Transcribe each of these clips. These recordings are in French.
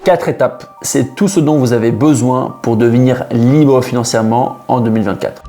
4 étapes, c'est tout ce dont vous avez besoin pour devenir libre financièrement en 2024.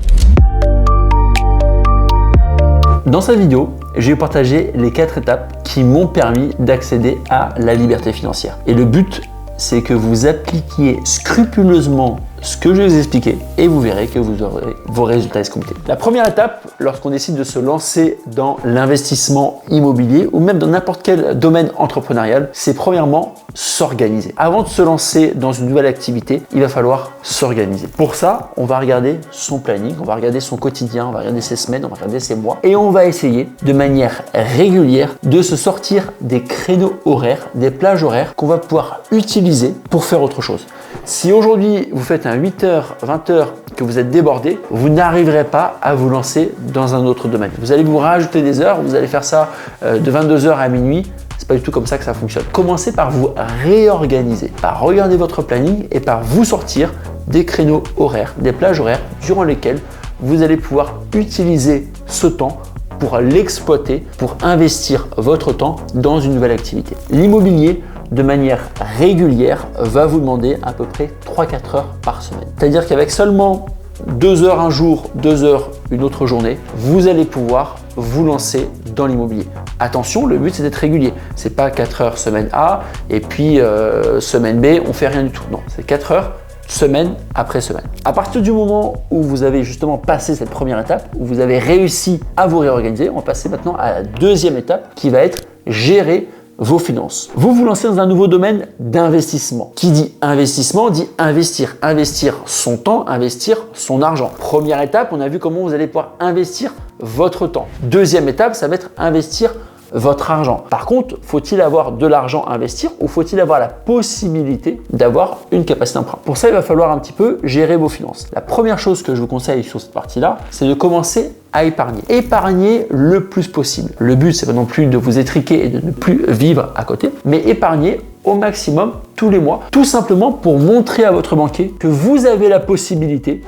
Dans cette vidéo, je vais partager les 4 étapes qui m'ont permis d'accéder à la liberté financière. Et le but, c'est que vous appliquiez scrupuleusement ce que je vais vous expliquer et vous verrez que vous aurez vos résultats escomptés. La première étape, lorsqu'on décide de se lancer dans l'investissement immobilier ou même dans n'importe quel domaine entrepreneurial, c'est premièrement s'organiser. Avant de se lancer dans une nouvelle activité, il va falloir s'organiser. Pour ça, on va regarder son planning, on va regarder son quotidien, on va regarder ses semaines, on va regarder ses mois et on va essayer de manière régulière de se sortir des créneaux horaires, des plages horaires qu'on va pouvoir utiliser pour faire autre chose. Si aujourd'hui vous faites un 8h, 20h que vous êtes débordé, vous n'arriverez pas à vous lancer dans un autre domaine. Vous allez vous rajouter des heures, vous allez faire ça de 22h à minuit. C'est pas du tout comme ça que ça fonctionne. Commencez par vous réorganiser, par regarder votre planning et par vous sortir des créneaux horaires, des plages horaires durant lesquelles vous allez pouvoir utiliser ce temps pour l'exploiter, pour investir votre temps dans une nouvelle activité. L'immobilier, de manière régulière, va vous demander à peu près 3-4 heures par semaine. C'est-à-dire qu'avec seulement 2 heures un jour, 2 heures une autre journée, vous allez pouvoir vous lancer dans l'immobilier. Attention, le but c'est d'être régulier. C'est pas 4 heures semaine A et puis semaine B, on fait rien du tout. Non, c'est 4 heures semaine après semaine. À partir du moment où vous avez justement passé cette première étape, où vous avez réussi à vous réorganiser, on va passer maintenant à la deuxième étape qui va être gérer vos finances. Vous vous lancez dans un nouveau domaine d'investissement. Qui dit investissement dit investir. Investir son temps, investir son argent. Première étape, on a vu comment vous allez pouvoir investir votre temps. Deuxième étape, ça va être investir votre argent. Par contre, faut-il avoir de l'argent à investir ou faut-il avoir la possibilité d'avoir une capacité d'emprunt? Pour ça, il va falloir un petit peu gérer vos finances. La première chose que je vous conseille sur cette partie-là, c'est de commencer à épargner. Épargner le plus possible. Le but, c'est pas non plus de vous étriquer et de ne plus vivre à côté, mais épargner au maximum tous les mois, tout simplement pour montrer à votre banquier que vous avez la possibilité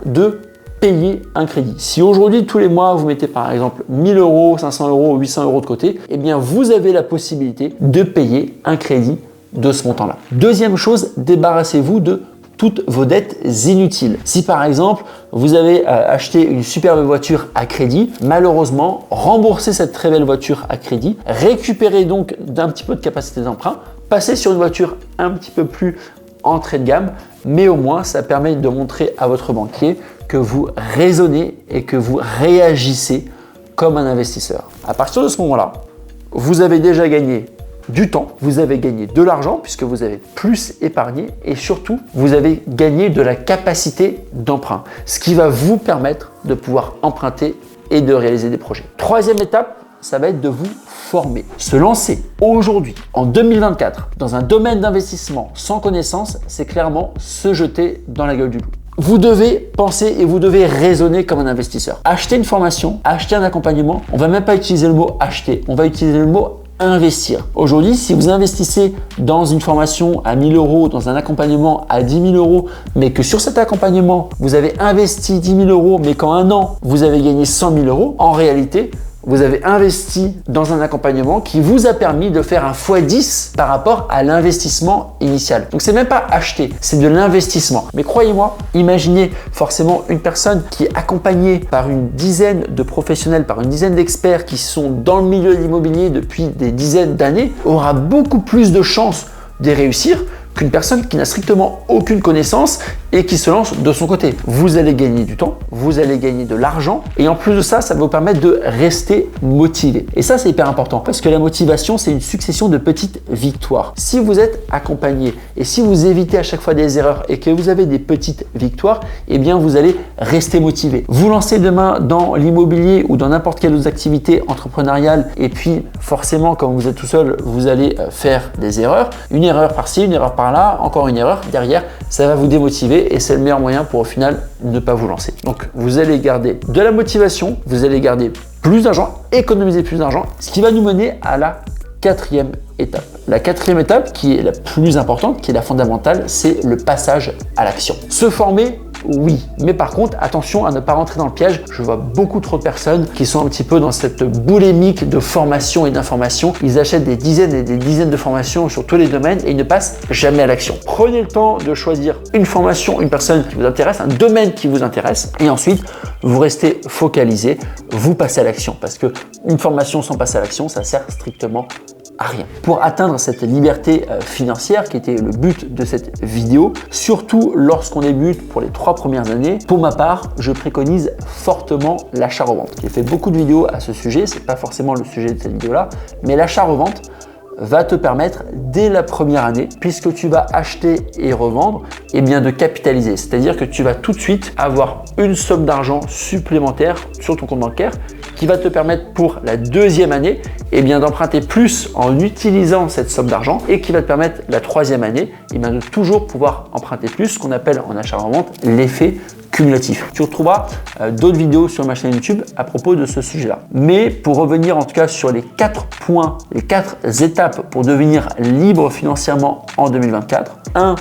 de payer un crédit. Si aujourd'hui, tous les mois, vous mettez par exemple 1000 euros, 500 euros, 800 euros de côté, vous avez la possibilité de payer un crédit de ce montant-là. Deuxième chose, débarrassez-vous de toutes vos dettes inutiles. Si par exemple, vous avez acheté une superbe voiture à crédit, malheureusement, remboursez cette très belle voiture à crédit, récupérez donc d'un petit peu de capacité d'emprunt, passez sur une voiture un petit peu plus entrée de gamme, mais au moins, ça permet de montrer à votre banquier que vous raisonnez et que vous réagissez comme un investisseur. À partir de ce moment-là, vous avez déjà gagné du temps, vous avez gagné de l'argent puisque vous avez plus épargné et surtout, vous avez gagné de la capacité d'emprunt, ce qui va vous permettre de pouvoir emprunter et de réaliser des projets. Troisième étape, ça va être de vous former. Se lancer aujourd'hui, en 2024, dans un domaine d'investissement sans connaissance, c'est clairement se jeter dans la gueule du loup. Vous devez penser et vous devez raisonner comme un investisseur. Acheter une formation, acheter un accompagnement, on ne va même pas utiliser le mot acheter, on va utiliser le mot investir. Aujourd'hui, si vous investissez dans une formation à 1000 euros, dans un accompagnement à 10 000 euros, mais que sur cet accompagnement, vous avez investi 10 000 euros, mais qu'en un an, vous avez gagné 100 000 euros, en réalité, vous avez investi dans un accompagnement qui vous a permis de faire un x10 par rapport à l'investissement initial. Donc, c'est même pas acheter, c'est de l'investissement. Mais croyez-moi, imaginez forcément une personne qui est accompagnée par une dizaine de professionnels, par une dizaine d'experts qui sont dans le milieu de l'immobilier depuis des dizaines d'années, aura beaucoup plus de chances de réussir qu'une personne qui n'a strictement aucune connaissance et qui se lance de son côté. Vous allez gagner du temps, vous allez gagner de l'argent et en plus de ça, ça va vous permettre de rester motivé. Et ça, c'est hyper important parce que la motivation, c'est une succession de petites victoires. Si vous êtes accompagné et si vous évitez à chaque fois des erreurs et que vous avez des petites victoires, vous allez rester motivé. Vous lancez demain dans l'immobilier ou dans n'importe quelle autre activité entrepreneuriale et puis forcément, comme vous êtes tout seul, vous allez faire des erreurs. Une erreur par-ci, une erreur par-là, encore une erreur. Derrière, ça va vous démotiver et c'est le meilleur moyen pour au final ne pas vous lancer. Donc, vous allez garder de la motivation, vous allez garder plus d'argent, économiser plus d'argent, ce qui va nous mener à la quatrième étape. La quatrième étape, qui est la plus importante, qui est la fondamentale, c'est le passage à l'action. Se former Oui. Mais par contre, attention à ne pas rentrer dans le piège. Je vois beaucoup trop de personnes qui sont un petit peu dans cette boulémique de formation et d'information. Ils achètent des dizaines et des dizaines de formations sur tous les domaines et ils ne passent jamais à l'action. Prenez le temps de choisir une formation, une personne qui vous intéresse, un domaine qui vous intéresse et ensuite vous restez focalisé, vous passez à l'action parce que une formation sans passer à l'action, ça sert strictement à rien. Pour atteindre cette liberté financière qui était le but de cette vidéo, surtout lorsqu'on débute pour les 3 premières années, pour ma part, je préconise fortement l'achat-revente. J'ai fait beaucoup de vidéos à ce sujet, c'est pas forcément le sujet de cette vidéo-là, mais l'achat-revente va te permettre dès la première année, puisque tu vas acheter et revendre, eh bien de capitaliser. C'est-à-dire que tu vas tout de suite avoir une somme d'argent supplémentaire sur ton compte bancaire qui va te permettre pour la deuxième année eh bien d'emprunter plus en utilisant cette somme d'argent et qui va te permettre la troisième année eh bien de toujours pouvoir emprunter plus, ce qu'on appelle en achat-revente l'effet cumulatif. Tu retrouveras d'autres vidéos sur ma chaîne YouTube à propos de ce sujet-là. Mais pour revenir en tout cas sur les 4 points, les 4 étapes pour devenir libre financièrement en 2024. 1.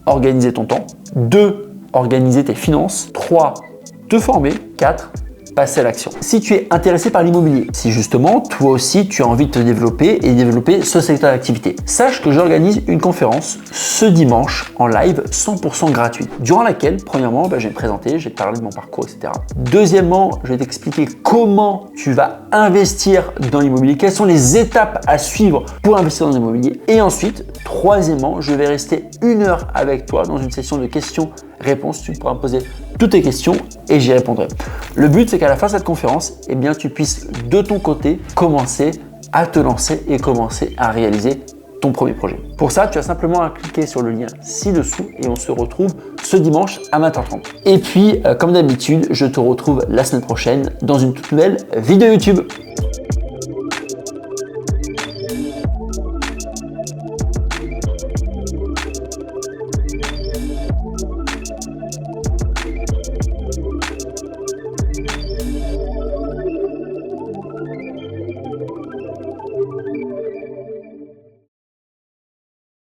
Organiser ton temps. 2. Organiser tes finances. 3. Te former. 4. Passer à l'action. Si tu es intéressé par l'immobilier, si justement toi aussi tu as envie de te développer et développer ce secteur d'activité, sache que j'organise une conférence ce dimanche en live 100% gratuite, durant laquelle premièrement je vais me présenter, je vais te parler de mon parcours, etc. Deuxièmement, je vais t'expliquer comment tu vas investir dans l'immobilier, quelles sont les étapes à suivre pour investir dans l'immobilier. Et ensuite, troisièmement, je vais rester 1 heure avec toi dans une session de questions-réponses. Tu pourras me poser toutes tes questions et j'y répondrai. Le but, c'est qu'à la fin de cette conférence, eh bien, tu puisses de ton côté commencer à te lancer et commencer à réaliser ton premier projet. Pour ça, tu as simplement à cliquer sur le lien ci-dessous et on se retrouve ce dimanche à 20h30. Et puis, comme d'habitude, je te retrouve la semaine prochaine dans une toute nouvelle vidéo YouTube.